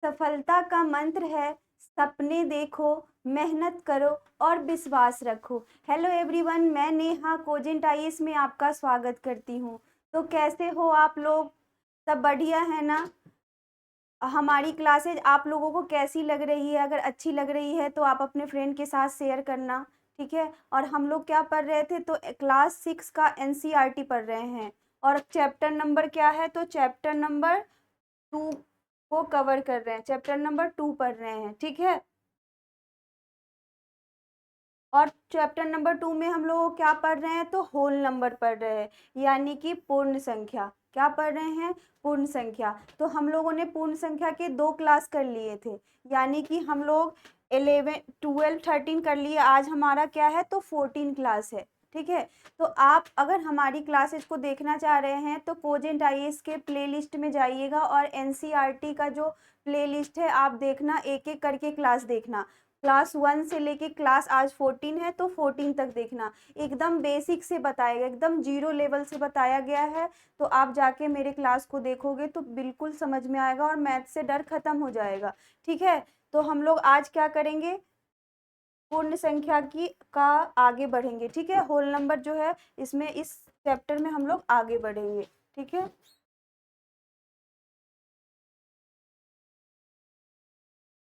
सफलता का मंत्र है सपने देखो, मेहनत करो और विश्वास रखो। हेलो एवरीवन, मैं नेहा कोजेंट आईएएस में आपका स्वागत करती हूँ। तो कैसे हो आप लोग? सब बढ़िया है ना? हमारी क्लासेज आप लोगों को कैसी लग रही है? अगर अच्छी लग रही है तो आप अपने फ्रेंड के साथ शेयर करना, ठीक है। और हम लोग क्या पढ़ रहे थे? तो क्लास 6 का एनसीईआरटी पढ़ रहे हैं। और चैप्टर नंबर क्या है? तो चैप्टर नंबर 2 को कवर कर रहे हैं, चैप्टर नंबर 2 पढ़ रहे हैं, ठीक है। और चैप्टर नंबर 2 में हम लोग क्या पढ़ रहे हैं? तो होल नंबर पढ़ रहे हैं, यानी कि पूर्ण संख्या। क्या पढ़ रहे हैं? पूर्ण संख्या। तो हम लोगों ने पूर्ण संख्या के 2 क्लास कर लिए थे, यानी कि हम लोग 11 12 13 कर लिए। आज हमारा क्या है? तो 14 क्लास है, ठीक है। तो आप अगर हमारी क्लासेस को देखना चाह रहे हैं तो कोजेंट आईएएस के प्लेलिस्ट में जाइएगा और एनसीईआरटी का जो प्लेलिस्ट है आप देखना, एक एक करके क्लास देखना। क्लास 1 से लेके क्लास आज 14 है तो 14 तक देखना। एकदम बेसिक से बताएगा, एकदम जीरो लेवल से बताया गया है। तो आप जाके मेरे क्लास को देखोगे तो बिल्कुल समझ में आएगा और मैथ से डर खत्म हो जाएगा, ठीक है। तो हम लोग आज क्या करेंगे? पूर्ण संख्या की का आगे बढ़ेंगे, ठीक है। होल नंबर जो है इसमें इस चैप्टर में हम लोग आगे बढ़ेंगे, ठीक है।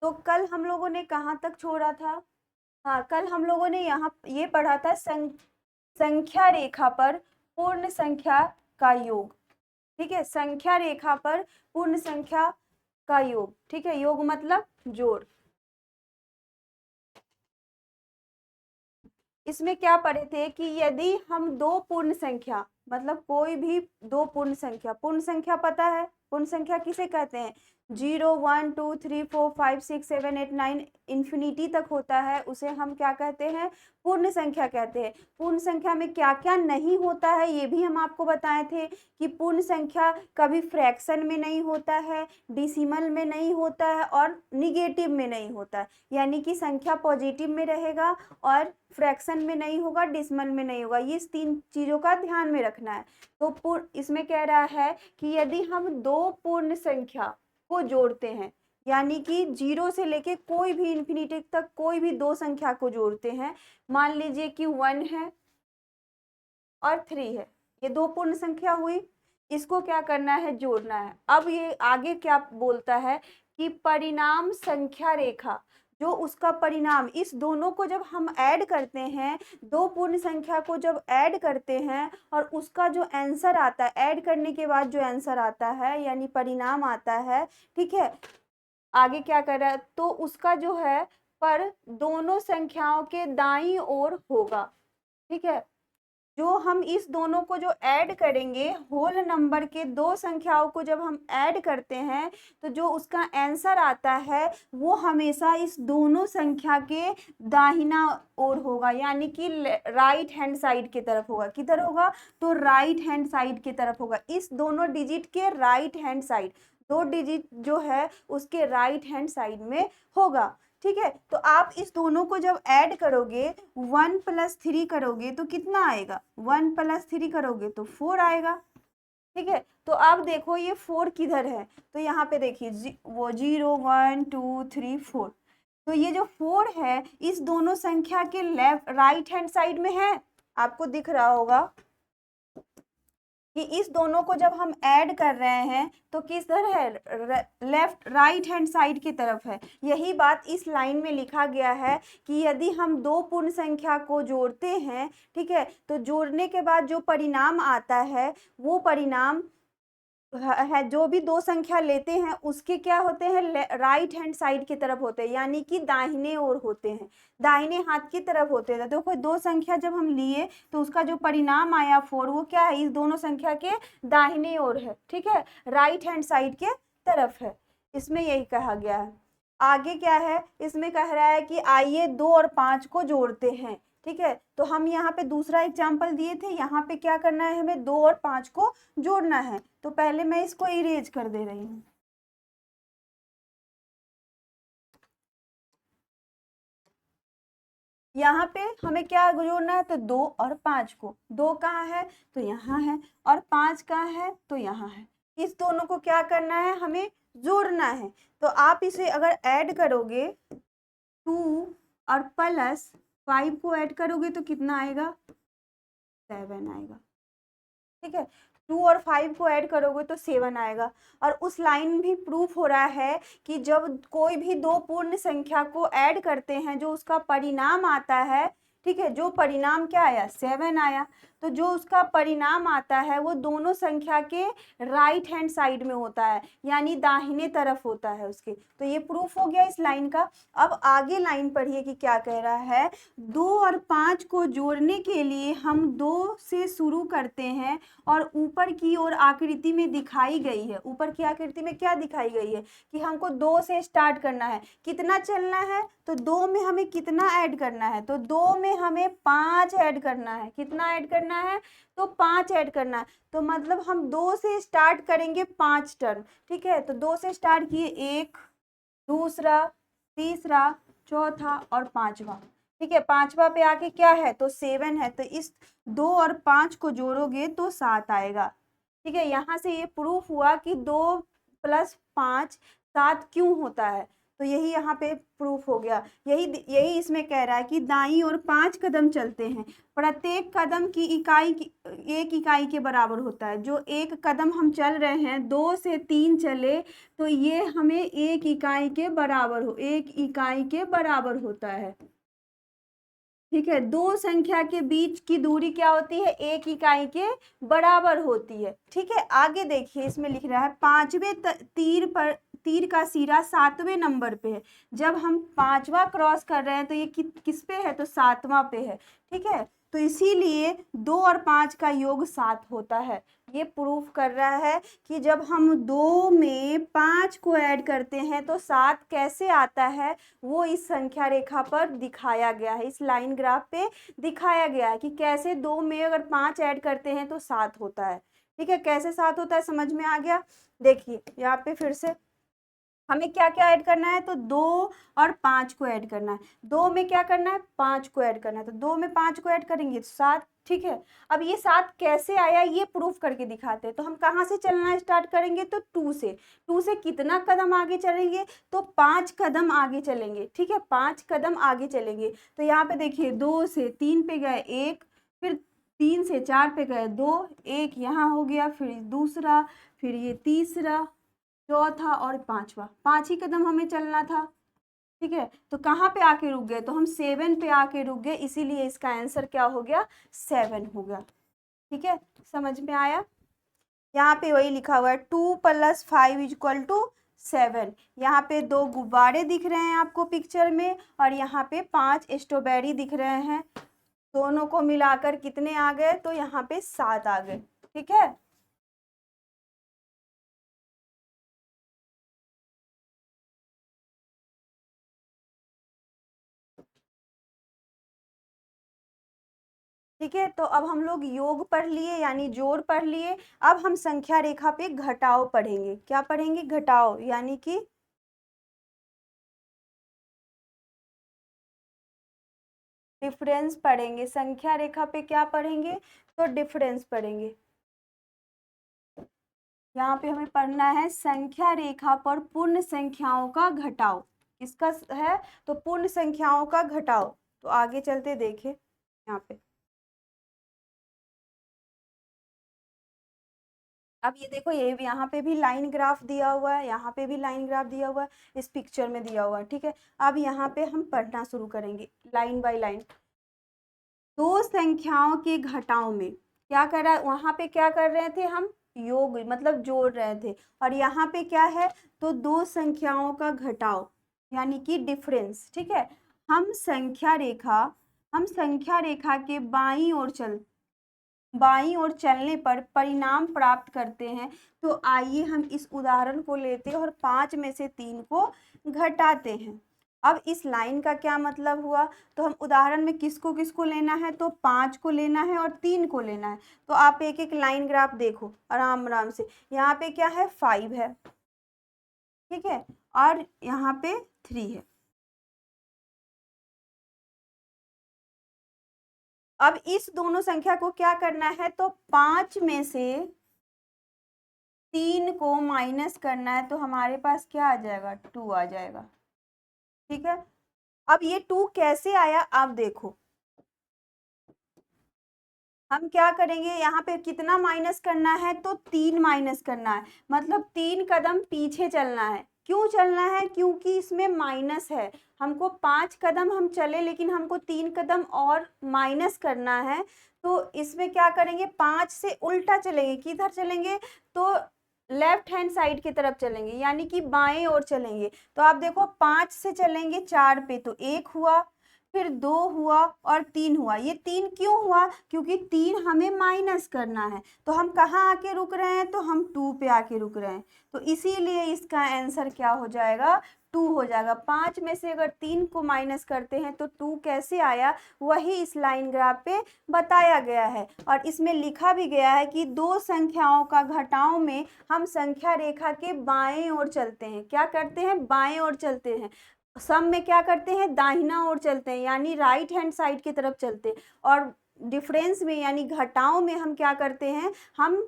तो कल हम लोगों ने कहाँ तक छोड़ा था? हाँ, कल हम लोगों ने यहाँ ये पढ़ा था संख्या रेखा पर पूर्ण संख्या का योग, ठीक है। संख्या रेखा पर पूर्ण संख्या का योग, ठीक है। योग मतलब जोड़। इसमें क्या पढ़े थे कि यदि हम दो पूर्ण संख्या, मतलब कोई भी दो पूर्ण संख्या, पूर्ण संख्या पता है पूर्ण संख्या किसे कहते हैं? 0 1 2 3 4 5 6 7 8 9 इन्फिनिटी तक होता है, उसे हम क्या कहते हैं? पूर्ण संख्या कहते हैं। पूर्ण संख्या में क्या क्या नहीं होता है ये भी हम आपको बताए थे कि पूर्ण संख्या कभी फ्रैक्शन में नहीं होता है, डिसिमल में नहीं होता है और निगेटिव में नहीं होता है। यानी कि संख्या पॉजिटिव में रहेगा और फ्रैक्शन में नहीं होगा, डिसिमल में नहीं होगा। ये 3 चीजों का ध्यान में रखना है। तो इसमें कह रहा है कि यदि हम दो पूर्ण संख्या को जोड़ते हैं, यानी कि 0 से लेके कोई भी इन्फिनिटी तक कोई भी दो संख्या को जोड़ते हैं, मान लीजिए कि 1 है और 3 है, ये दो पूर्ण संख्या हुई। इसको क्या करना है? जोड़ना है। अब ये आगे क्या बोलता है कि परिणाम संख्या रेखा, जो उसका परिणाम, इस दोनों को जब हम ऐड करते हैं, दो पूर्ण संख्या को जब ऐड करते हैं और उसका जो आंसर आता है, ऐड करने के बाद जो आंसर आता है यानी परिणाम आता है, ठीक है। आगे क्या कर रहा है? तो उसका जो है पर दोनों संख्याओं के दाईं ओर होगा, ठीक है। जो हम इस दोनों को जो ऐड करेंगे, होल नंबर के दो संख्याओं को जब हम ऐड करते हैं तो जो उसका आंसर आता है वो हमेशा इस दोनों संख्या के दाहिना ओर होगा, यानी कि राइट हैंड साइड की तरफ होगा। किधर होगा? तो राइट हैंड साइड की तरफ होगा, इस दोनों डिजिट के राइट हैंड साइड। दो डिजिट जो है उसके राइट हैंड साइड में होगा, ठीक है। तो आप इस दोनों को जब ऐड करोगे, 1 + 3 करोगे तो कितना आएगा? 1 + 3 करोगे तो 4 आएगा, ठीक है। तो अब देखो ये 4 किधर है? तो यहाँ पे देखिए वो 0 1 2 3 4। तो ये जो 4 है इस दोनों संख्या के लेफ्ट राइट हैंड साइड में है, आपको दिख रहा होगा कि इस दोनों को जब हम ऐड कर रहे हैं तो किधर है? लेफ्ट राइट हैंड साइड की तरफ है। यही बात इस लाइन में लिखा गया है कि यदि हम दो पूर्ण संख्या को जोड़ते हैं, ठीक है, तो जोड़ने के बाद जो परिणाम आता है वो परिणाम है, जो भी दो संख्या लेते हैं उसके क्या होते हैं? राइट हैंड साइड की तरफ होते हैं, यानी कि दाहिने ओर होते हैं, दाहिने हाथ की तरफ होते हैं। देखो दो संख्या जब हम लिए तो उसका जो परिणाम आया 4, वो क्या है? इस दोनों संख्या के दाहिने ओर है, ठीक है, राइट हैंड साइड के तरफ है। इसमें यही कहा गया है। आगे क्या है? इसमें कह रहा है कि आइए 2 और 5 को जोड़ते हैं, ठीक है। तो हम यहाँ पे दूसरा एग्जाम्पल दिए थे, यहाँ पे क्या करना है? हमें 2 और 5 को जोड़ना है। तो पहले मैं इसको इरेज कर दे रही हूँ। यहाँ पे हमें क्या जोड़ना है? तो 2 और 5 को। 2 कहाँ है? तो यहाँ है। और 5 कहाँ है? तो यहाँ है। इस दोनों को क्या करना है? हमें जोड़ना है। तो आप इसे अगर ऐड करोगे 2 और प्लस 5 को ऐड करोगे तो कितना आएगा, 7 आएगा। ठीक है, 2 और 5 को ऐड करोगे तो 7 आएगा। और उस लाइन भी प्रूफ हो रहा है कि जब कोई भी दो पूर्ण संख्या को ऐड करते हैं, जो उसका परिणाम आता है, ठीक है, जो परिणाम क्या आया, 7 आया, तो जो उसका परिणाम आता है वो दोनों संख्या के राइट हैंड साइड में होता है, यानी दाहिने तरफ होता है उसके। तो ये प्रूफ हो गया इस लाइन का। अब आगे लाइन पढ़िए कि क्या कह रहा है। 2 और 5 को जोड़ने के लिए हम 2 से शुरू करते हैं और ऊपर की ओर आकृति में दिखाई गई है, ऊपर की आकृति में क्या दिखाई गई है कि हमको 2 से स्टार्ट करना है। कितना चलना है, तो 2 में हमें कितना ऐड करना है, तो 2 में हमें 5 ऐड करना है। कितना ऐड करना है, तो 5 ऐड करना है। तो मतलब हम 2 से स्टार्ट करेंगे 5 टर्म। ठीक है, तो 2 से स्टार्ट किए, एक, दूसरा, तीसरा, चौथा और पांचवा। ठीक है, पांचवा पे आके क्या है, तो 7 है, तो इस 2 और 5 को जोड़ोगे तो 7 आएगा। ठीक है, यहाँ से ये प्रूफ हुआ कि 2 + 5 7 क्यों होता है। तो यही यहाँ पे प्रूफ हो गया। यही यही इसमें कह रहा है कि दाईं ओर 5 कदम चलते हैं, प्रत्येक कदम की इकाई एक इकाई के बराबर होता है। जो एक कदम हम चल रहे हैं, 2 से 3 चले तो ये हमें एक इकाई के बराबर एक इकाई के बराबर होता है। ठीक है, दो संख्या के बीच की दूरी क्या होती है, एक इकाई के बराबर होती है। ठीक है, आगे देखिए इसमें लिख रहा है पांचवें तीर का सिरा 7वें नंबर पे है। जब हम 5वां क्रॉस कर रहे हैं तो ये किस पे है, तो 7वां पे है। ठीक है, तो इसीलिए 2 और 5 का योग 7 होता है। ये प्रूफ कर रहा है कि जब हम 2 में 5 को ऐड करते हैं तो 7 कैसे आता है, वो इस संख्या रेखा पर दिखाया गया है, इस लाइन ग्राफ पे दिखाया गया है कि कैसे 2 में अगर 5 ऐड करते हैं तो 7 होता है। ठीक है, कैसे 7 होता है, समझ में आ गया। देखिए यहाँ पे फिर से हमें क्या क्या ऐड करना है, तो 2 और 5 को ऐड करना है। 2 में क्या करना है, 5 को ऐड करना है, तो 2 में 5 को ऐड करेंगे तो 7। ठीक है, अब ये 7 कैसे आया ये प्रूफ करके दिखाते हैं। तो हम कहाँ से चलना स्टार्ट करेंगे, तो 2 से। 2 से कितना कदम आगे चलेंगे, तो 5 कदम आगे चलेंगे। ठीक है, 5 कदम आगे चलेंगे। तो यहाँ पे देखिए 2 से 3 पे गए 1, फिर 3 से 4 पे गए 2, एक यहाँ हो गया, फिर दूसरा, फिर ये तीसरा, चौथा और पांचवा। 5 ही कदम हमें चलना था। ठीक है, तो कहाँ पे आके रुक गए, तो हम 7 पे आके रुक गए, इसीलिए इसका आंसर क्या हो गया, 7 हो गया। ठीक है, समझ में आया। यहाँ पे वही लिखा हुआ है 2 + 5 = 7। यहाँ पे 2 गुब्बारे दिख रहे हैं आपको पिक्चर में, और यहाँ पे 5 स्ट्रॉबेरी दिख रहे हैं। दोनों को मिलाकर कितने आ गए, तो यहाँ पे 7 आ गए। ठीक है, ठीक है, तो अब हम लोग योग पढ़ लिए यानी जोड़ पढ़ लिए। अब हम संख्या रेखा पे घटाव पढ़ेंगे। क्या पढ़ेंगे, घटाव, यानी कि डिफरेंस पढ़ेंगे। संख्या रेखा पे क्या पढ़ेंगे, तो डिफरेंस पढ़ेंगे। यहाँ पे हमें पढ़ना है संख्या रेखा पर पूर्ण संख्याओं का घटाव। किसका है, तो पूर्ण संख्याओं का घटाव। तो आगे चलते देखें यहाँ पे। अब ये देखो, ये यहाँ पे भी लाइन ग्राफ दिया हुआ है, यहाँ पे भी लाइन ग्राफ दिया हुआ है, इस पिक्चर में दिया हुआ है। ठीक है, अब यहाँ पे हम पढ़ना शुरू करेंगे लाइन बाय लाइन। दो संख्याओं के घटाव में क्या कर रहा है, वहां पे क्या कर रहे थे हम, योग मतलब जोड़ रहे थे। और यहाँ पे क्या है, तो दो संख्याओं का घटाव यानी कि डिफरेंस। ठीक है, हम संख्या रेखा हम संख्या रेखा के बाईं ओर चलने पर परिणाम प्राप्त करते हैं। तो आइए हम इस उदाहरण को लेते हैं और 5 में से 3 को घटाते हैं। अब इस लाइन का क्या मतलब हुआ, तो हम उदाहरण में किसको किसको लेना है, तो 5 को लेना है और 3 को लेना है। तो आप एक एक लाइन ग्राफ देखो आराम आराम से। यहाँ पे क्या है, 5 है। ठीक है, और यहाँ पे 3 है। अब इस दोनों संख्या को क्या करना है, तो 5 में से 3 को माइनस करना है तो हमारे पास क्या आ जाएगा, 2 आ जाएगा। ठीक है, अब ये 2 कैसे आया आप देखो, हम क्या करेंगे, यहाँ पे कितना माइनस करना है, तो 3 माइनस करना है, मतलब 3 कदम पीछे चलना है। क्यों चलना है, क्योंकि इसमें माइनस है। हमको 5 कदम हम चले, लेकिन हमको 3 कदम और माइनस करना है। तो इसमें क्या करेंगे, 5 से उल्टा चलेंगे, किधर चलेंगे, तो लेफ्ट हैंड साइड की तरफ चलेंगे, यानी कि बाएं ओर चलेंगे। तो आप देखो 5 से चलेंगे 4 पे, तो 1 हुआ, फिर 2 हुआ और 3 हुआ। ये 3 क्यों हुआ, क्योंकि 3 हमें माइनस करना है। तो हम कहाँ आके रुक रहे हैं, तो हम 2 पे आके रुक रहे हैं। तो इसीलिए इसका आंसर क्या हो जाएगा, 2 हो जाएगा। 5 में से अगर 3 को माइनस करते हैं तो 2 कैसे आया, वही इस लाइन ग्राफ पे बताया गया है। और इसमें लिखा भी गया है कि दो संख्याओं का घटाव में हम संख्या रेखा के बाएं ओर चलते हैं। क्या करते हैं, बाएं ओर चलते हैं। सम में क्या करते हैं, दाहिना ओर चलते हैं, यानी राइट हैंड साइड की तरफ चलते हैं। और डिफरेंस में यानी घटाव में हम क्या करते हैं, हम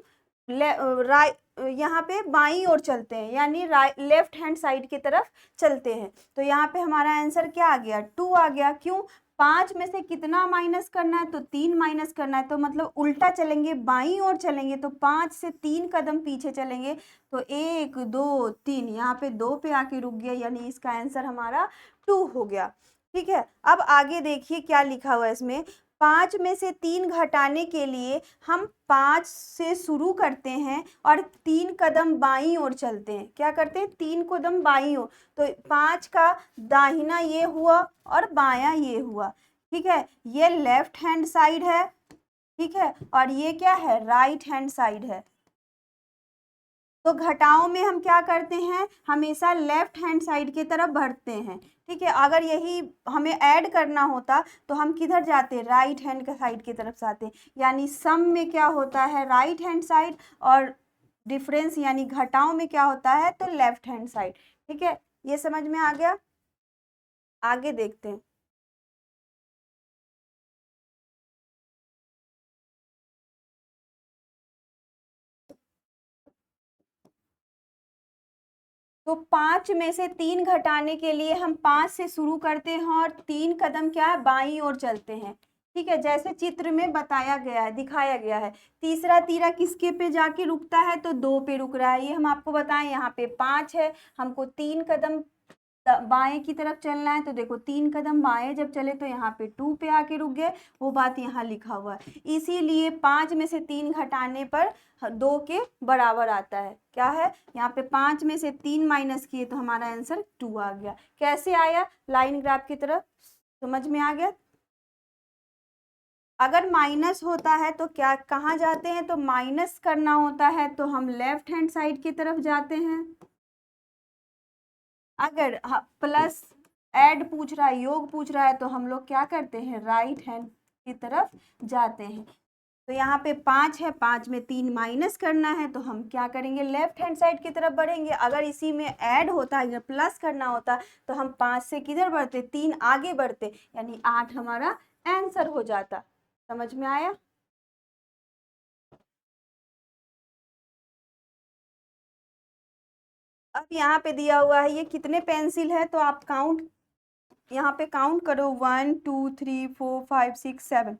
यहाँ पे बाईं ओर चलते हैं, यानी लेफ्ट हैंड साइड की तरफ चलते हैं। तो यहाँ पे हमारा आंसर क्या आ गया, 2 आ गया। क्यों, 5 में से कितना माइनस करना है, तो 3 माइनस करना है, तो मतलब उल्टा चलेंगे, बाईं ओर चलेंगे, तो 5 से 3 कदम पीछे चलेंगे। तो 1 2 3, यहाँ पे 2 पे आके रुक गया, यानी इसका आंसर हमारा 2 हो गया। ठीक है, अब आगे देखिए क्या लिखा हुआ है इसमें। 5 में से 3 घटाने के लिए हम 5 से शुरू करते हैं और 3 कदम बाईं ओर चलते हैं। क्या करते हैं, 3 कदम बाईं ओर। तो 5 का दाहिना ये हुआ और बायां ये हुआ। ठीक है, ये लेफ्ट हैंड साइड है, ठीक है, और ये क्या है, राइट हैंड साइड है। तो घटाओं में हम क्या करते हैं, हमेशा लेफ्ट हैंड साइड की तरफ बढ़ते हैं। ठीक है, अगर यही हमें ऐड करना होता तो हम किधर जाते, राइट हैंड के साइड की तरफ जाते। यानी सम में क्या होता है, राइट हैंड साइड, और डिफरेंस यानी घटाओं में क्या होता है, तो लेफ्ट हैंड साइड। ठीक है, ये समझ में आ गया। आगे देखते हैं। तो 5 में से 3 घटाने के लिए हम 5 से शुरू करते हैं और 3 कदम क्या है, बाईं ओर चलते हैं। ठीक है, जैसे चित्र में बताया गया है, दिखाया गया है। तीसरा तीरा किसके पे जाके रुकता है, तो 2 पे रुक रहा है। ये हम आपको बताएं, यहाँ पे 5 है, हमको 3 कदम बाएं की तरफ चलना है। तो देखो 3 कदम बाएं जब चले तो यहाँ पे 2 पे आके रुक गए, वो बात यहाँ लिखा हुआ है। इसीलिए 5 में से 3 घटाने पर 2 के बराबर आता है। क्या है, यहाँ पे 5 में से 3 माइनस किए तो हमारा आंसर 2 आ गया। कैसे आया, लाइन ग्राफ की तरफ, समझ में आ गया। अगर माइनस होता है तो क्या, कहाँ जाते हैं, तो माइनस करना होता है तो हम लेफ्ट हैंड साइड की तरफ जाते हैं। अगर प्लस ऐड पूछ रहा है, योग पूछ रहा है, तो हम लोग क्या करते हैं, राइट हैंड की तरफ जाते हैं। तो यहाँ पे 5 है, 5 में 3 माइनस करना है, तो हम क्या करेंगे, लेफ्ट हैंड साइड की तरफ बढ़ेंगे। अगर इसी में ऐड होता है या प्लस करना होता तो हम 5 से किधर बढ़ते, 3 आगे बढ़ते, यानी 8 हमारा आंसर हो जाता। समझ में आया। अब यहाँ पे दिया हुआ है ये कितने पेंसिल है, तो आप काउंट, यहाँ पे काउंट करो, 1 2 3 4 5 6 7,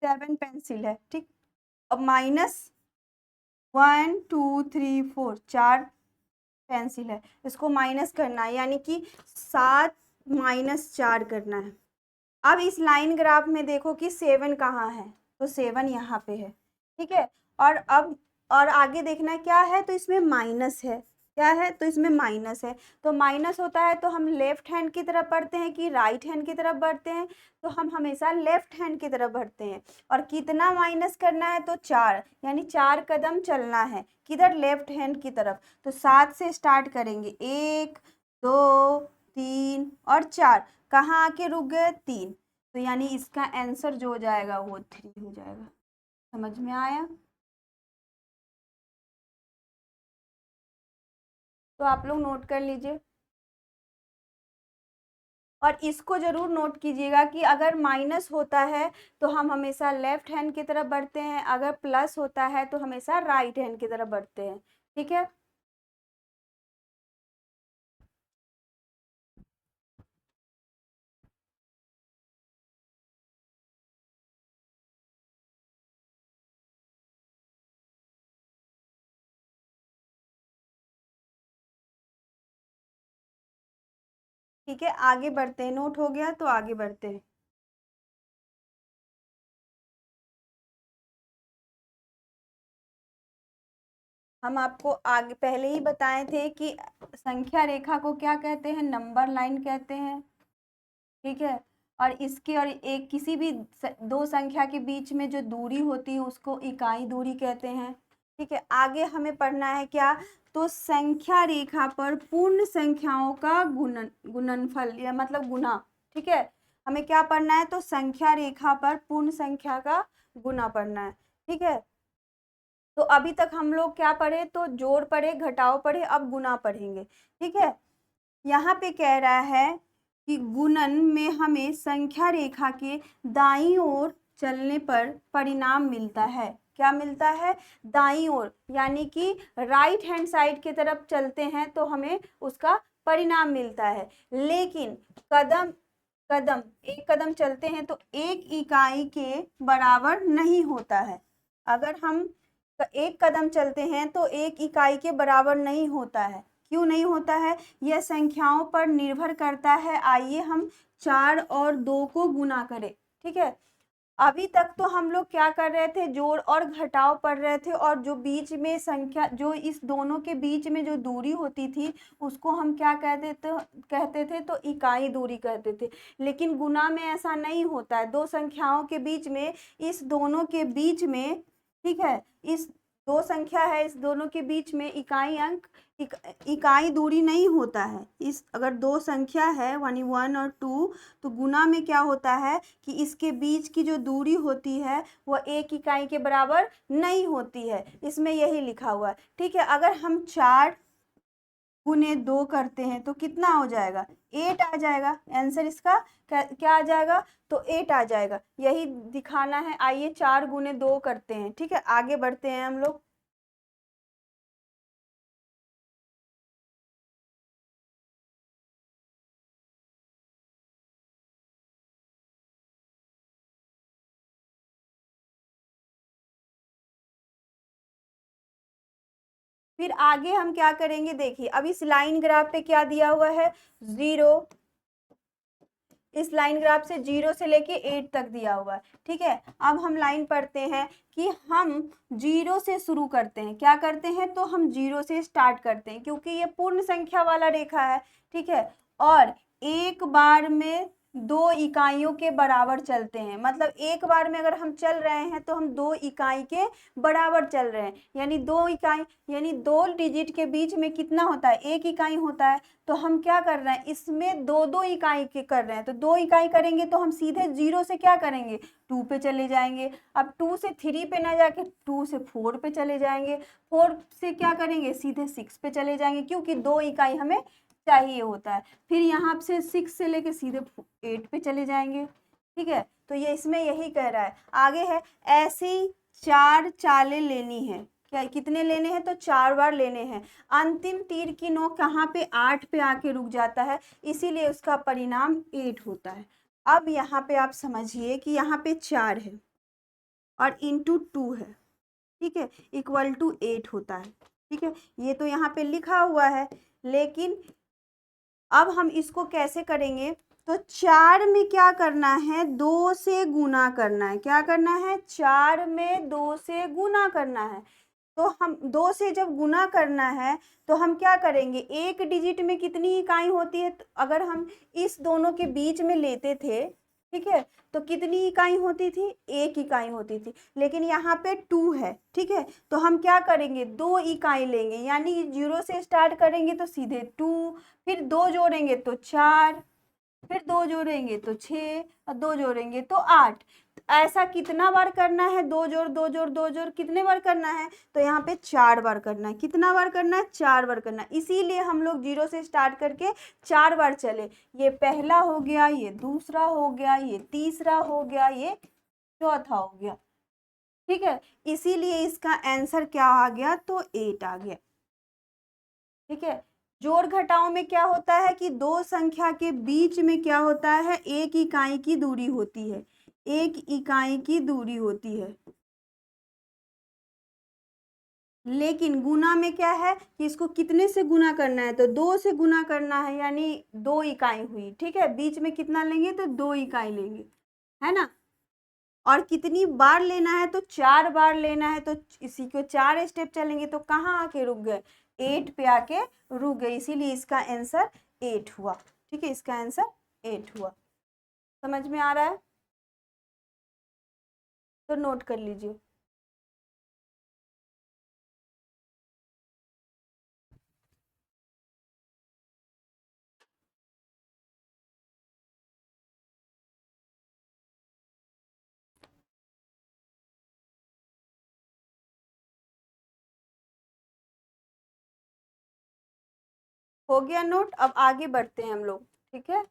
7 पेंसिल है। ठीक, अब माइनस 1 2 3 4, 4 पेंसिल है, इसको माइनस करना है, यानी कि 7 माइनस 4 करना है। अब इस लाइन ग्राफ में देखो कि 7 कहाँ है, तो 7 यहाँ पे है। ठीक है, और अब और आगे देखना क्या है, तो इसमें माइनस है। क्या है, तो इसमें माइनस है। तो माइनस होता है तो हम लेफ्ट हैंड की तरफ बढ़ते हैं कि राइट हैंड की तरफ बढ़ते हैं, तो हम हमेशा लेफ्ट हैंड की तरफ बढ़ते हैं। और कितना माइनस करना है, तो 4, यानी 4 कदम चलना है, किधर, लेफ्ट हैंड की तरफ। तो 7 से स्टार्ट करेंगे, 1 2 3 और 4, कहाँ आके रुक गए, 3। तो यानी इसका आंसर जो हो जाएगा वो 3 हो जाएगा। समझ में आया। तो आप लोग नोट कर लीजिए, और इसको जरूर नोट कीजिएगा कि अगर माइनस होता है तो हम हमेशा लेफ्ट हैंड की तरफ बढ़ते हैं, अगर प्लस होता है तो हमेशा राइट हैंड की तरफ बढ़ते हैं। ठीक है। ठीक है, आगे बढ़ते हैं, नोट हो गया तो आगे बढ़ते हैं। हम आपको आगे पहले ही बताए थे कि संख्या रेखा को क्या कहते हैं, नंबर लाइन कहते हैं। ठीक है, और इसके और एक किसी भी दो संख्या के बीच में जो दूरी होती है उसको इकाई दूरी कहते हैं। ठीक है, आगे हमें पढ़ना है क्या, तो संख्या रेखा पर पूर्ण संख्याओं का गुणनफल या मतलब गुना। ठीक है, हमें क्या पढ़ना है, तो संख्या रेखा पर पूर्ण संख्या का गुना पढ़ना है। ठीक है, तो अभी तक हम लोग क्या पढ़े, तो जोड़ पढ़े, घटाव पढ़े, अब गुना पढ़ेंगे। ठीक है, यहाँ पे कह रहा है कि गुणन में हमें संख्या रेखा के दाईं ओर चलने पर परिणाम मिलता है। क्या मिलता है, दाईं ओर, यानी कि राइट हैंड साइड की तरफ चलते हैं तो हमें उसका परिणाम मिलता है। लेकिन कदम कदम एक कदम चलते हैं तो एक इकाई के बराबर नहीं होता है। अगर हम एक कदम चलते हैं तो एक इकाई के बराबर नहीं होता है। क्यों नहीं होता है, यह संख्याओं पर निर्भर करता है। आइए हम 4 और 2 को गुना करें। ठीक है, अभी तक तो हम लोग क्या कर रहे थे, जोड़ और घटाव पढ़ रहे थे, और जो बीच में संख्या, जो इस दोनों के बीच में जो दूरी होती थी उसको हम क्या कहते थे, तो इकाई दूरी कहते थे। लेकिन गुना में ऐसा नहीं होता है, दो संख्याओं के बीच में, इस दोनों के बीच में, ठीक है, इस दो संख्या है, इस दोनों के बीच में इकाई दूरी नहीं होता है। इस अगर दो संख्या है 1 और 2, तो गुना में क्या होता है कि इसके बीच की जो दूरी होती है वह एक इकाई के बराबर नहीं होती है। इसमें यही लिखा हुआ है। ठीक है, अगर हम 4 गुने 2 करते हैं तो कितना हो जाएगा, 8 आ जाएगा। आंसर इसका क्या आ जाएगा, तो 8 आ जाएगा। यही दिखाना है। आइए 4 गुने 2 करते हैं। ठीक है, आगे बढ़ते हैं हम लोग। फिर आगे हम क्या करेंगे, देखिए अब इस लाइन ग्राफ पे क्या दिया हुआ है, 0, इस लाइन ग्राफ से 0 से लेके 8 तक दिया हुआ है। ठीक है, अब हम लाइन पढ़ते हैं कि हम 0 से शुरू करते हैं। क्या करते हैं, तो हम 0 से स्टार्ट करते हैं, क्योंकि ये पूर्ण संख्या वाला रेखा है। ठीक है, और एक बार में 2 इकाइयों के बराबर चलते हैं। मतलब एक बार में अगर हम चल रहे हैं तो हम 2 इकाई के बराबर चल रहे हैं, यानी 2 इकाई, यानी 2 डिजिट के बीच में कितना होता है, 1 इकाई होता है। तो हम क्या कर रहे हैं, इसमें 2 इकाई के कर रहे हैं, तो 2 इकाई करेंगे तो हम सीधे 0 से क्या करेंगे, 2 पे चले जाएंगे। अब 2 से 3 पे ना जाके 2 से 4 पे चले जाएंगे। 4 से क्या करेंगे, सीधे 6 पे चले जाएंगे, क्योंकि 2 इकाई हमें चाहिए होता है। फिर यहाँ से 6 से लेके सीधे 8 पे चले जाएंगे। ठीक है, तो ये इसमें यही कह रहा है। आगे है, ऐसी 4 चालें लेनी है। क्या कितने लेने हैं, तो 4 बार लेने हैं। अंतिम तीर की नोक कहाँ पे, 8 पे आके रुक जाता है, इसीलिए उसका परिणाम 8 होता है। अब यहाँ पे आप समझिए कि यहाँ पे 4 है और इंटू 2 है। ठीक है, इक्वल टू 8 होता है। ठीक है, ये तो यहाँ पे लिखा हुआ है, लेकिन अब हम इसको कैसे करेंगे, तो 4 में क्या करना है, 2 से गुना करना है। क्या करना है, 4 में 2 से गुना करना है। तो हम 2 से जब गुना करना है तो हम क्या करेंगे, एक डिजिट में कितनी इकाई होती है, तो अगर हम इस दोनों के बीच में लेते थे, ठीक है, तो कितनी इकाई होती थी, एक इकाई होती थी। लेकिन यहाँ पे 2 है। ठीक है, तो हम क्या करेंगे, 2 इकाई लेंगे, यानी 0 से स्टार्ट करेंगे तो सीधे 2, फिर 2 जोड़ेंगे तो 4, फिर 2 जोड़ेंगे तो 6, और 2 जोड़ेंगे तो 8। ऐसा कितना बार करना है, 2 जोड़ 2 जोड़ 2 जोड़, कितने बार करना है, तो यहाँ पे 4 बार करना है। कितना बार करना है, 4 बार करना है। इसीलिए हम लोग 0 से स्टार्ट करके 4 बार चले। ये पहला हो गया, ये दूसरा हो गया, ये तीसरा हो गया, ये चौथा हो गया। ठीक है, इसीलिए इसका आंसर क्या आ गया, तो 8 आ गया। ठीक है। जोड़ घटाव में क्या होता है कि दो संख्या के बीच में क्या होता है, एक इकाई की दूरी होती है, एक इकाई की दूरी होती है। लेकिन गुना में क्या है कि इसको कितने से गुना करना है, तो 2 से गुना करना है, यानी 2 इकाई हुई। ठीक है, बीच में कितना लेंगे, तो 2 इकाई लेंगे, है ना। और कितनी बार लेना है, तो 4 बार लेना है, तो इसी को 4 स्टेप चलेंगे तो कहाँ आके रुक गए, 8 पे आके रुक गए, इसीलिए इसका आंसर 8 हुआ। ठीक है, इसका आंसर 8 हुआ। समझ में आ रहा है तो नोट कर लीजिए। हो गया नोट, अब आगे बढ़ते हैं हम लोग। ठीक है,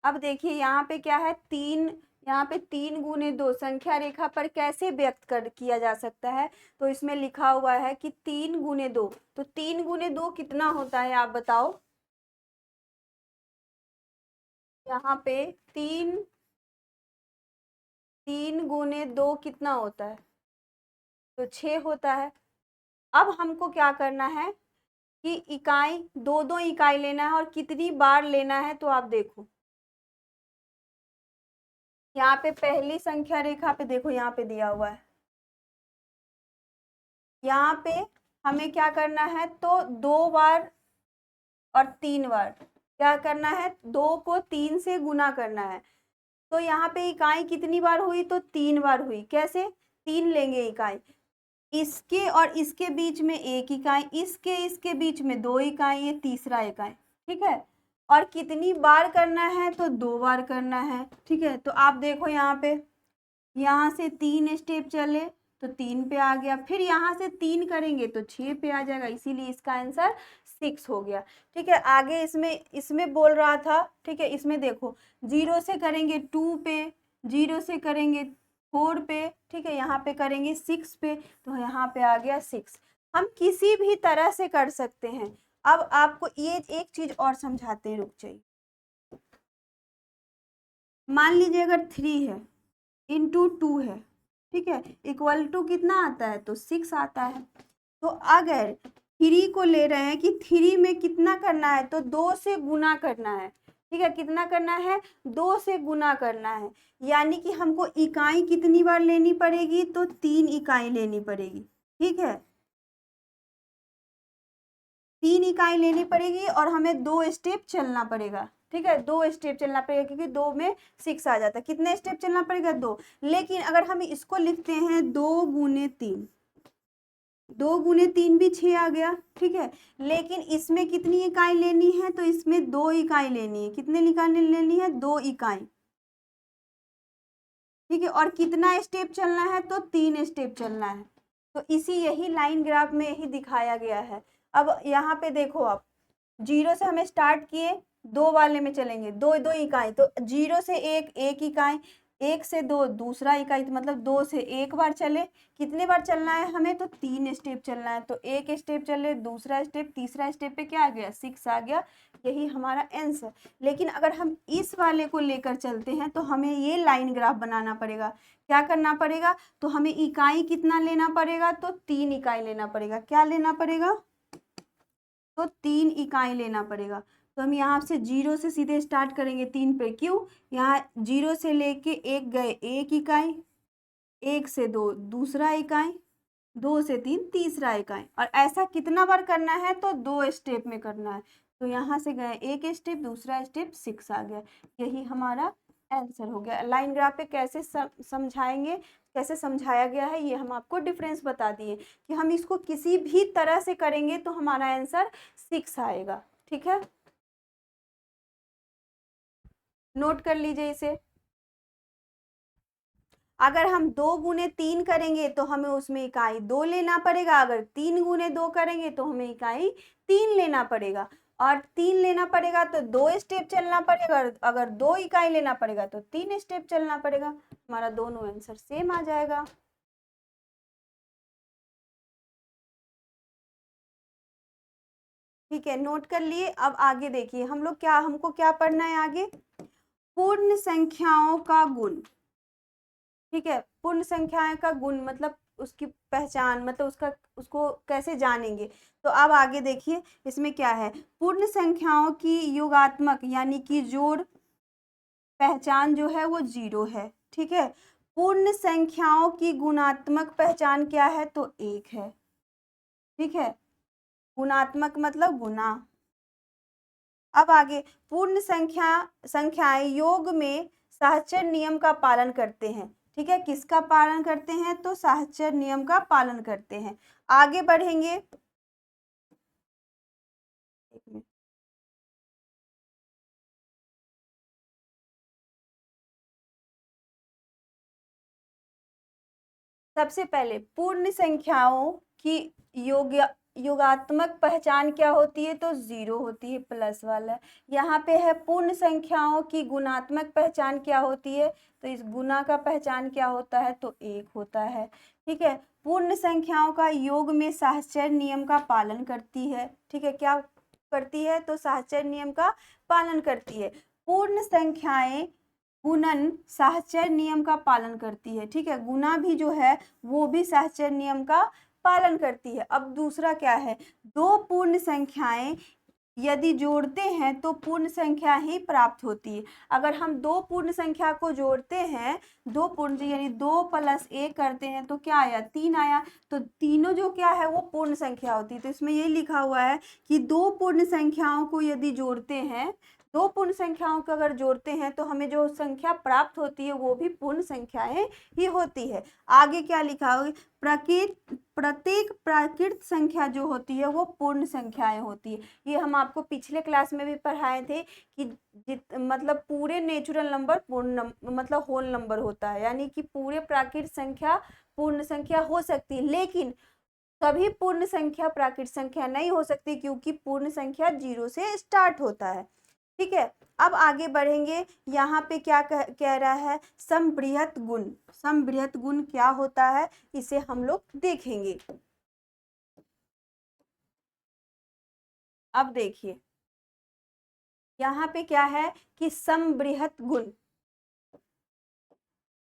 अब देखिए यहाँ पे क्या है, 3, यहाँ पे 3 गुने 2 संख्या रेखा पर कैसे व्यक्त कर किया जा सकता है, तो इसमें लिखा हुआ है कि 3 गुने 2, तो 3 गुने 2 कितना होता है आप बताओ। यहाँ पे 3 गुने 2 कितना होता है, तो 6 होता है। अब हमको क्या करना है कि इकाई, दो दो इकाई लेना है, और कितनी बार लेना है, तो आप देखो यहाँ पे पहली संख्या रेखा पे देखो, यहाँ पे दिया हुआ है, यहाँ पे हमें क्या करना है, तो 2 बार और 3 बार क्या करना है, 2 को 3 से गुना करना है। तो यहाँ पे इकाई कितनी बार हुई, तो 3 बार हुई। कैसे, 3 लेंगे इकाई, इसके और इसके बीच में 1 इकाई, इसके इसके बीच में 2 इकाई, ये तीसरा इकाई। ठीक है, और कितनी बार करना है, तो 2 बार करना है। ठीक है, तो आप देखो यहाँ पे, यहाँ से 3 स्टेप चले तो 3 पे आ गया, फिर यहाँ से 3 करेंगे तो 6 पे आ जाएगा, इसीलिए इसका आंसर 6 हो गया। ठीक है, आगे इसमें इसमें बोल रहा था, ठीक है, इसमें देखो 0 से करेंगे 2 पे, 0 से करेंगे 4 पे, ठीक है, यहाँ पे करेंगे 6 पे, तो यहाँ पे आ गया 6। हम किसी भी तरह से कर सकते हैं। अब आपको ये एक चीज और समझाते हैं, रुक जाइए। मान लीजिए अगर 3 है इंटू 2 है, ठीक है, इक्वल टू कितना आता है, तो 6 आता है। तो अगर 3 को ले रहे हैं कि 3 में कितना करना है, तो 2 से गुना करना है। ठीक है, कितना करना है, 2 से गुना करना है, यानी कि हमको इकाई कितनी बार लेनी पड़ेगी, तो 3 इकाई लेनी पड़ेगी। ठीक है, 3 इकाई लेनी पड़ेगी, और हमें 2 स्टेप चलना पड़ेगा। ठीक है, 2 स्टेप चलना पड़ेगा, क्योंकि 2 में 6 आ जाता है। कितने स्टेप चलना पड़ेगा, 2। लेकिन अगर हम इसको लिखते हैं 2 गुने 3, 2 गुने 3 भी 6 आ गया। ठीक है, लेकिन इसमें कितनी इकाई लेनी है, तो इसमें 2 इकाई लेनी है। कितने इकाई लेनी है, 2 इकाई। ठीक है, और कितना स्टेप चलना है, तो 3 स्टेप चलना है। तो इसी यही लाइन ग्राफ में यही दिखाया गया है। अब यहाँ पे देखो आप, 0 से हमें स्टार्ट किए, 2 वाले में चलेंगे, 2 2 इकाई, तो 0 से 1 1 इकाई, 1 से 2 दूसरा इकाई, तो मतलब 2 से 1 बार चले। कितने बार चलना है हमें, तो 3 स्टेप चलना है। तो 1 स्टेप चले, दूसरा स्टेप, तीसरा स्टेप पे क्या आ गया, 6 आ गया। यही हमारा आंसर। लेकिन अगर हम इस वाले को लेकर चलते हैं, तो हमें ये लाइन ग्राफ बनाना पड़ेगा। क्या करना पड़ेगा, तो हमें इकाई कितना लेना पड़ेगा, तो 3 इकाई लेना पड़ेगा। क्या लेना पड़ेगा, तो 3 इकाई लेना पड़ेगा। तो हम यहाँ से 0 से सीधे स्टार्ट करेंगे 3 पे, क्यों, यहाँ 0 से लेके 1 गए 1 इकाई, 1 से 2 दूसरा इकाई, 2 से 3 तीसरा इकाई, और ऐसा कितना बार करना है, तो 2 स्टेप में करना है। तो यहाँ से गए 1 स्टेप, दूसरा स्टेप, 6 आ गया। यही हमारा आंसर हो गया। लाइन ग्राफ पे कैसे समझाएंगे, कैसे समझाया गया है, ये हम आपको डिफरेंस बता दिए कि हम इसको किसी भी तरह से करेंगे तो हमारा आंसर 6 आएगा। ठीक है, नोट कर लीजिए इसे। अगर हम 2 गुने 3 करेंगे तो हमें उसमें इकाई 2 लेना पड़ेगा, अगर 3 गुने 2 करेंगे तो हमें इकाई 3 लेना पड़ेगा। और 3 लेना पड़ेगा तो 2 स्टेप चलना पड़ेगा, अगर 2 इकाई लेना पड़ेगा तो 3 स्टेप चलना पड़ेगा। हमारा दोनों आंसर सेम आ जाएगा। ठीक है, नोट कर लिए। अब आगे देखिए हम लोग क्या, हमको क्या पढ़ना है आगे, पूर्ण संख्याओं का गुण। ठीक है, पूर्ण संख्याएं का गुण मतलब उसकी पहचान, मतलब उसको कैसे जानेंगे। तो अब आगे देखिए इसमें क्या है, पूर्ण संख्याओं की योगात्मक यानी कि जोड़ पहचान जो है वो 0 है। ठीक है, पूर्ण संख्याओं की गुणात्मक पहचान क्या है, तो 1 है। ठीक है, गुणात्मक मतलब गुना। अब आगे, पूर्ण संख्याएं योग में साहचर्य नियम का पालन करते हैं। ठीक है, किसका पालन करते हैं, तो साहचर्य नियम का पालन करते हैं। आगे बढ़ेंगे, सबसे पहले पूर्ण संख्याओं की योगात्मक पहचान क्या होती है, तो 0 होती है, प्लस वाला। यहाँ पे है पूर्ण संख्याओं की गुणात्मक पहचान क्या होती है, तो इस गुना का पहचान क्या होता है, तो 1 होता है। ठीक है, पूर्ण संख्याओं का योग में साहचर्य नियम का पालन करती है। ठीक है, क्या करती है, तो साहचर्य नियम का पालन करती है। पूर्ण संख्याएं गुणन साहचर्य नियम का पालन करती है। ठीक है, गुना भी जो है वो भी साहचर्य नियम का पालन करती है। अब दूसरा क्या है, दो पूर्ण संख्याएं यदि जोड़ते हैं तो पूर्ण संख्या ही प्राप्त होती है। अगर हम दो पूर्ण संख्या को जोड़ते हैं, दो पूर्ण यानी 2 + 1 करते हैं तो क्या आया, 3 आया। तो तीनों जो क्या है वो पूर्ण संख्या होती है। तो इसमें ये लिखा हुआ है कि दो पूर्ण संख्याओं को यदि जोड़ते हैं, दो पूर्ण संख्याओं को अगर जोड़ते हैं तो हमें जो संख्या प्राप्त होती है वो भी पूर्ण संख्याएं ही होती है। आगे क्या लिखा हुआ है, प्रत्येक प्राकृत संख्या जो होती है वो पूर्ण संख्याएं होती है। ये हम आपको पिछले क्लास में भी पढ़ाए थे कि मतलब पूरे नेचुरल नंबर पूर्ण मतलब होल नंबर होता है, यानी कि पूरे प्राकृत संख्या पूर्ण संख्या हो सकती है, लेकिन सभी पूर्ण संख्या प्राकृत संख्या नहीं हो सकती, क्योंकि पूर्ण संख्या 0 से स्टार्ट होता है। ठीक है, अब आगे बढ़ेंगे। यहाँ पे क्या कह रहा है, समबृहत गुण। समबृहत गुण क्या होता है, इसे हम लोग देखेंगे। अब देखिए यहाँ पे क्या है कि समबृहत गुण,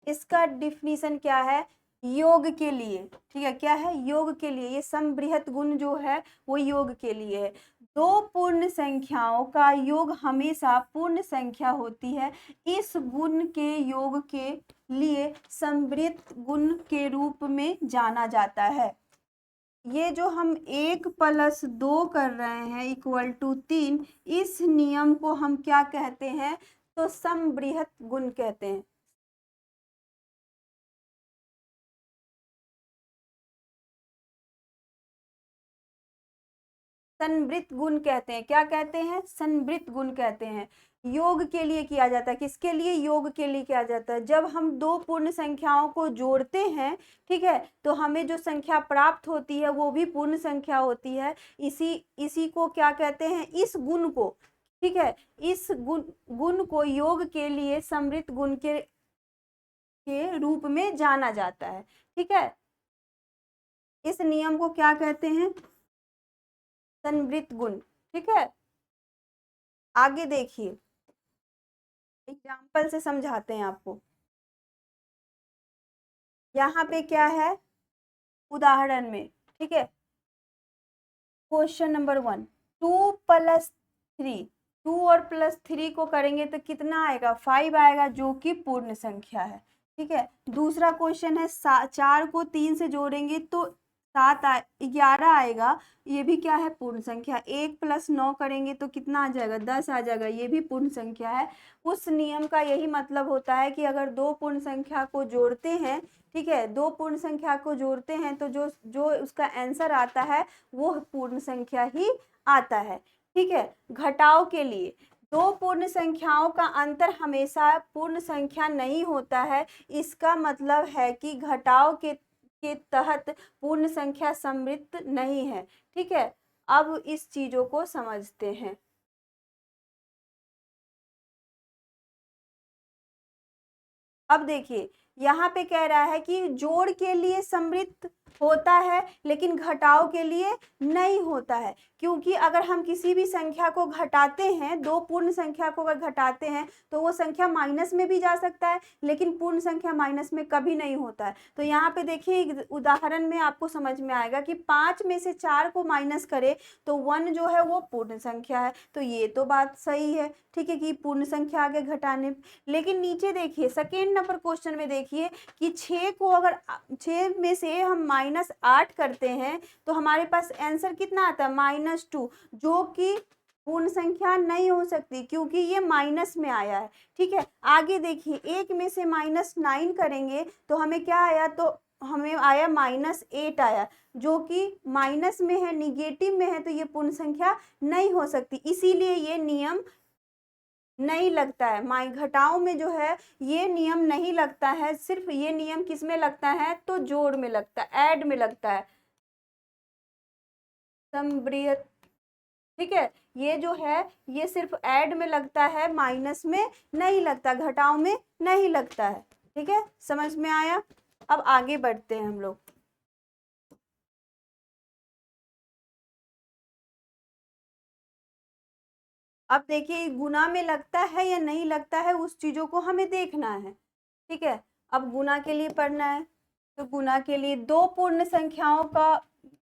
इसका डिफिनीशन क्या है, योग के लिए। ठीक है, क्या है, योग के लिए। ये समबृहत गुण जो है वो योग के लिए है। दो पूर्ण संख्याओं का योग हमेशा पूर्ण संख्या होती है। इस गुण के योग के लिए समबृहत गुण के रूप में जाना जाता है। ये जो हम 1 + 2 कर रहे हैं = 3, इस नियम को हम क्या कहते हैं, तो समबृहत गुण कहते हैं। संवृत गुण कहते हैं। क्या कहते हैं, संवृत गुण कहते हैं। योग के लिए किया जाता है, किसके लिए, योग के लिए किया जाता है। जब हम दो पूर्ण संख्याओं को जोड़ते हैं, ठीक है, तो हमें जो संख्या प्राप्त होती है वो भी पूर्ण संख्या होती है। इसी को क्या कहते हैं, इस गुण को। ठीक है, इस गुण को योग के लिए समृत गुण के रूप में जाना जाता है। ठीक है, इस नियम को क्या कहते हैं, संवृत गुण। ठीक है, आगे देखिए एग्जाम्पल से समझाते हैं आपको। यहाँ पे क्या है, उदाहरण में। ठीक है, क्वेश्चन नंबर 1, 2 + 3, 2 और +3 को करेंगे तो कितना आएगा, 5 आएगा, जो कि पूर्ण संख्या है। ठीक है, दूसरा क्वेश्चन है 4 को 3 से जोड़ेंगे तो 11 आएगा, ये भी क्या है, पूर्ण संख्या। 1 + 9 करेंगे तो कितना आ जाएगा, 10 आ जाएगा, ये भी पूर्ण संख्या है। उस नियम का यही मतलब होता है कि अगर दो पूर्ण संख्या को जोड़ते हैं, ठीक है, दो पूर्ण संख्या को जोड़ते हैं तो जो जो उसका आंसर आता है वो पूर्ण संख्या ही आता है। ठीक है, घटाव के लिए दो पूर्ण संख्याओं का अंतर हमेशा पूर्ण संख्या नहीं होता है। इसका मतलब है कि घटाव के तहत पूर्ण संख्या समृत नहीं है। ठीक है, अब इस चीजों को समझते हैं। अब देखिए यहाँ पे कह रहा है कि जोड़ के लिए समृद्ध होता है लेकिन घटाव के लिए नहीं होता है, क्योंकि अगर हम किसी भी संख्या को घटाते हैं, दो पूर्ण संख्या को अगर घटाते हैं तो वो संख्या माइनस में भी जा सकता है, लेकिन पूर्ण संख्या माइनस में कभी नहीं होता है। तो यहाँ पे देखिए एक उदाहरण में आपको समझ में आएगा कि 5 में से 4 को माइनस करे तो 1 जो है वो पूर्ण संख्या है। तो ये तो बात सही है, ठीक है, कि पूर्ण संख्या आगे घटाने। लेकिन नीचे देखिए सेकेंड नंबर क्वेश्चन में देखिए कि 6 को अगर 6 में से हम -8 करते हैं तो हमारे पास आंसर कितना आता है -2, जो कि पूर्ण संख्या नहीं हो सकती क्योंकि ये माइनस में आया है। ठीक है, आगे देखिए 1 में से -9 करेंगे तो हमें क्या आया, तो हमें आया -8 आया, जो कि माइनस में है, निगेटिव में है, तो ये पूर्ण संख्या नहीं हो सकती। इसीलिए ये नियम नहीं लगता है, माई घटाओ में जो है ये नियम नहीं लगता है। सिर्फ ये नियम किस में लगता है, तो जोड़ में लगता है, ऐड में लगता है, समृद्ध। ठीक है, ये जो है ये सिर्फ ऐड में लगता है, माइनस में नहीं लगता, घटाओ में नहीं लगता है। ठीक है, समझ में आया। अब आगे बढ़ते हैं हम लोग। अब देखिए गुना में लगता है या नहीं लगता है, उस चीजों को हमें देखना है। ठीक है, अब गुना के लिए पढ़ना है, तो गुना के लिए दो पूर्ण संख्याओं का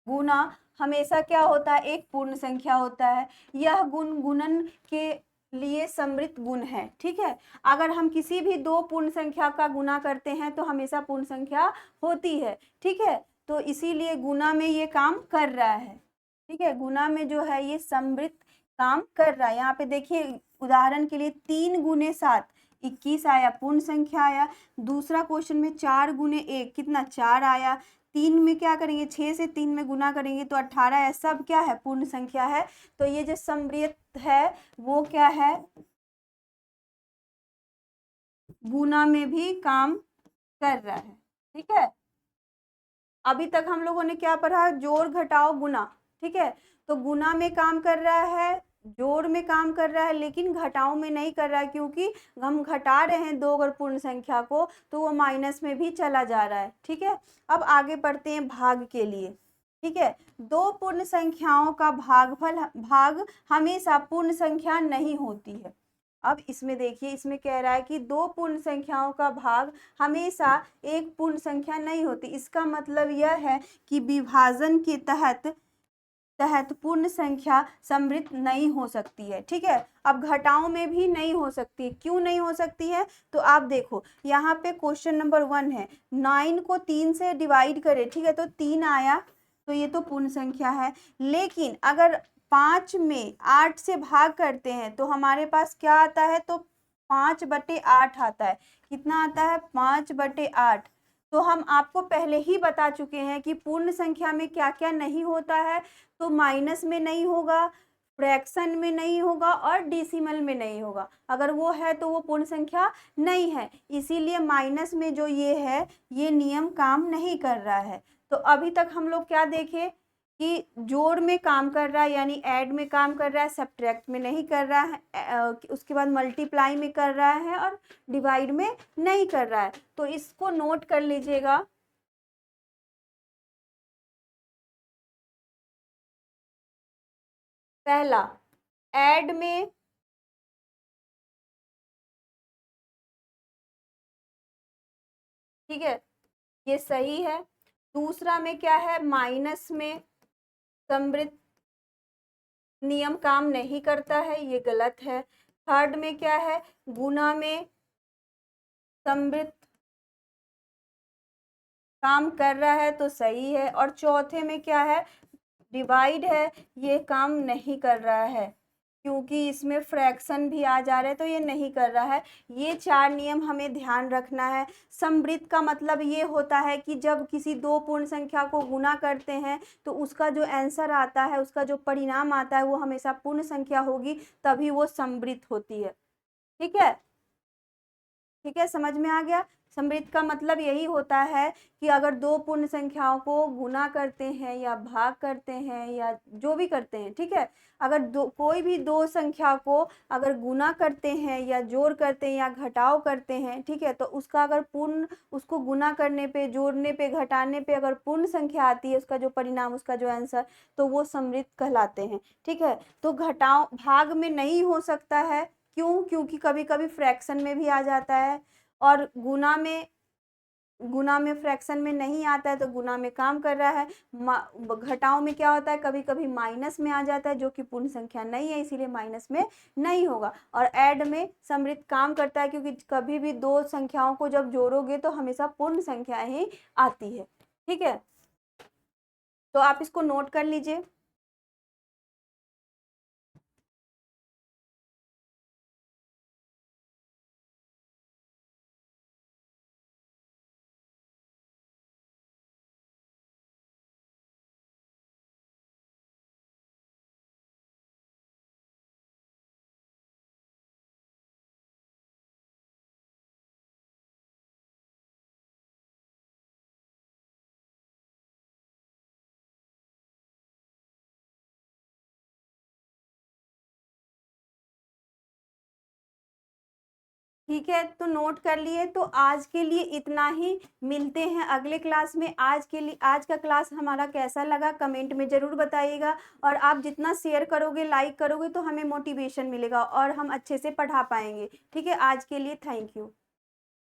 गुना हमेशा क्या होता है, एक पूर्ण संख्या होता है। यह गुण गुणन के लिए समृद्ध गुण है। ठीक है, अगर हम किसी भी दो पूर्ण संख्या का गुना करते हैं तो हमेशा पूर्ण संख्या होती है। ठीक है, तो इसीलिए गुना में ये काम कर रहा है। ठीक है, गुना में जो है ये समृद्ध काम कर रहा है। यहाँ पे देखिए उदाहरण के लिए 3 गुने 7 21 आया, पूर्ण संख्या आया। दूसरा क्वेश्चन में 4 गुने 1 कितना, 4 आया। 3 में क्या करेंगे, 6 से 3 में गुना करेंगे तो 18 है, सब क्या है, पूर्ण संख्या है। तो ये जो समृद्ध है वो क्या है, गुना में भी काम कर रहा है। ठीक है, अभी तक हम लोगों ने क्या पढ़ा, जोड़ घटाओ गुना। ठीक है, तो गुना में काम कर रहा है, जोड़ में काम कर रहा है, लेकिन घटाओ में नहीं कर रहा है, क्योंकि हम घटा रहे हैं दो अगर पूर्ण संख्या को तो वो माइनस में भी चला जा रहा है। ठीक है, अब आगे बढ़ते हैं भाग के लिए। ठीक है, दो पूर्ण संख्याओं का भाग हमेशा पूर्ण संख्या नहीं होती है। अब इसमें देखिए, इसमें कह रहा है कि दो पूर्ण संख्याओं का भाग हमेशा एक पूर्ण संख्या नहीं होती। इसका मतलब यह है कि विभाजन के तहत पूर्ण संख्या समृद्ध नहीं हो सकती है। ठीक है, अब घटाओं में भी नहीं हो सकती। क्यों नहीं हो सकती है, तो आप देखो यहाँ पे क्वेश्चन नंबर 1 है, 9 को 3 से डिवाइड करे। ठीक है, तो 3 आया, तो ये तो पूर्ण संख्या है। लेकिन अगर 5 में 8 से भाग करते हैं तो हमारे पास क्या आता है, तो 5/8 आता है। कितना आता है, 5/8। तो हम आपको पहले ही बता चुके हैं कि पूर्ण संख्या में क्या क्या नहीं होता है, तो माइनस में नहीं होगा, फ्रैक्शन में नहीं होगा और डेसिमल में नहीं होगा। अगर वो है तो वो पूर्ण संख्या नहीं है, इसीलिए माइनस में जो ये है ये नियम काम नहीं कर रहा है। तो अभी तक हम लोग क्या देखे कि जोड़ में काम कर रहा है, यानी ऐड में काम कर रहा है, सब्ट्रैक्ट में नहीं कर रहा है, उसके बाद मल्टीप्लाई में कर रहा है और डिवाइड में नहीं कर रहा है। तो इसको नोट कर लीजिएगा। पहला, ऐड में ठीक है ये सही है। दूसरा में क्या है, माइनस में समृद्ध नियम काम नहीं करता है, ये गलत है। थर्ड में क्या है, गुना में समृद्ध काम कर रहा है, तो सही है। और चौथे में क्या है, डिवाइड है, ये काम नहीं कर रहा है क्योंकि इसमें फ्रैक्शन भी आ जा रहा है, तो ये नहीं कर रहा है। ये 4 नियम हमें ध्यान रखना है। समृद्ध का मतलब ये होता है कि जब किसी दो पूर्ण संख्या को गुना करते हैं तो उसका जो आंसर आता है, उसका जो परिणाम आता है वो हमेशा पूर्ण संख्या होगी, तभी वो समृद्ध होती है। ठीक है, ठीक है, समझ में आ गया। समृद्ध का मतलब यही होता है कि अगर दो पूर्ण संख्याओं को गुना करते हैं या भाग करते हैं या जो भी करते हैं, ठीक है, अगर कोई भी दो संख्या को अगर गुना करते हैं या जोड़ करते हैं या घटाव करते हैं, ठीक है, तो उसका अगर पूर्ण, उसको गुना करने पे, जोड़ने पे, घटाने पे अगर पूर्ण संख्या आती है, उसका जो परिणाम, उसका जो आंसर, तो वो समृद्ध कहलाते हैं। ठीक है, तो घटाव भाग में नहीं हो सकता है, क्यों? क्योंकि कभी कभी फ्रैक्शन में भी आ जाता है, और गुना में फ्रैक्शन में नहीं आता है, तो गुना में काम कर रहा है। घटाओ में क्या होता है, कभी कभी माइनस में आ जाता है, जो कि पूर्ण संख्या नहीं है, इसीलिए माइनस में नहीं होगा। और ऐड में समृद्ध काम करता है, क्योंकि कभी भी दो संख्याओं को जब जोड़ोगे तो हमेशा पूर्ण संख्या ही आती है। ठीक है, तो आप इसको नोट कर लीजिए। ठीक है, तो नोट कर लिए। तो आज के लिए इतना ही, मिलते हैं अगले क्लास में। आज के लिए, आज का क्लास हमारा कैसा लगा कमेंट में ज़रूर बताइएगा, और आप जितना शेयर करोगे, लाइक करोगे, तो हमें मोटिवेशन मिलेगा और हम अच्छे से पढ़ा पाएंगे। ठीक है, आज के लिए थैंक यू।